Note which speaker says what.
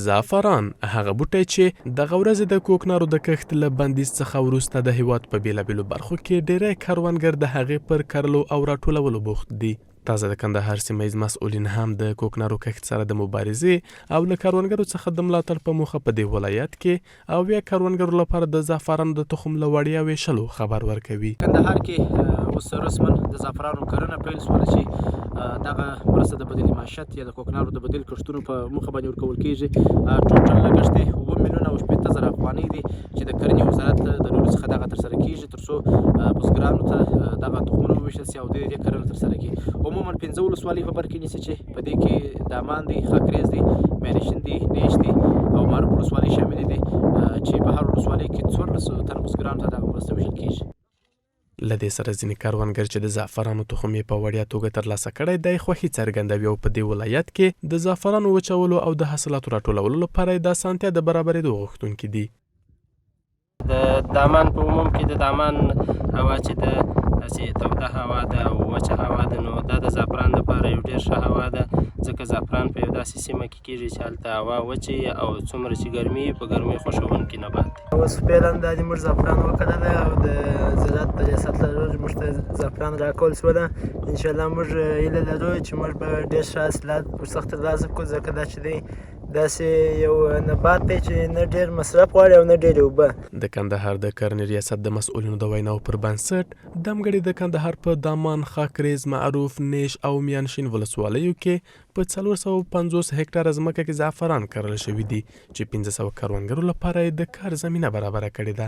Speaker 1: زعفران هغه بوټی چې دغه ورځې د کوکنارو د کښت له بندیز څخه وروسته د هیواد په بیلابیلو برخو کې ډیری کروندګر د هغې پر کرلو او راټولولو بوخت دي. تازه د کندهار سیمه ییز مسؤلین هم د کوکنارو کښت سره د مبارزې او له کروندګرو څخه د ملاتړ په موخه په دې ولایت کې او بیا کروندګرو لپاره د زعفرانو د تخم له وړیا ویشلو خبر ورکوي.
Speaker 2: کندهار کې اوس رسما د زعفرانو کرنه پیل شوله چې دغه مرسته د بدیل معیشت یا د کوکنارو د بدیل کښتونو په موخه باندې ورکول کېږي. ټوټل لګښت یې 7,80,000 افغانۍ دی چې د کرنې وزارت د لوري څخه دغه ترسره کېږي تر څو بزګرانو ته دغه تخمونه وویشل شي او د دې کرنه ترسره کړي. عموما 15 ولسوالۍ په بر کې نیسي چې په دې کې دامان دی، خاکریز دی، میانشین دی، نیش دی او معروف ولسوالۍ شاملې دي چې په هر ولسوالۍ کې 1400 تن بزګرانو ته دغه مرسته ویشل کېږي.
Speaker 1: له دې سره ځینې کروندګر چې د زعفرانو تخم یې په وړیا توګه ترلاسه کړی دی خوښي څرګندوي او په دې ولایت کې د زعفرانو وچولو او د حاصلاتو راټولولو لپاره د اسانتیا د برابرېدو غوښتونکي دي.
Speaker 3: د دامان په عموم کې د دامان هوا چې د داسې توده هوا ده او وچه هوا ده، نو دا د زعفران لپاره یو ډېر ښه هوا ده، ځکه زعفران په یو داسې سیمه کې کېږي چې هلته هوا وچه او څومره چې ګرمي په ګرمۍ خوښوونکی نبات دی.
Speaker 4: اوس فعلا دا د موږ زعفران وکړله او د زراعت په ریاست له لوري موږ ته زعفران راکول شوله. انشاءالله موږ هیله لرو چې موږ به ډېر ښه حاصلات ورڅخه ترلاسه کړو، ځکه دا چې دی داسې یو نبات دی چې نه ډېر مصرف غواړي او نه ډېرې اوبه.
Speaker 1: د کندهار د کرنې ریاست د مسؤلینو د ویناو پر بنسټ دمګړي د کندهار په دامان، خاکریز، معروف، نیش او میانشین ولسوالیو کې په 450 هکټاره ځمکه کې زعفران کرل شوي دي چې 1500 کروندګرو لپاره د کار زمینه برابره کړې ده.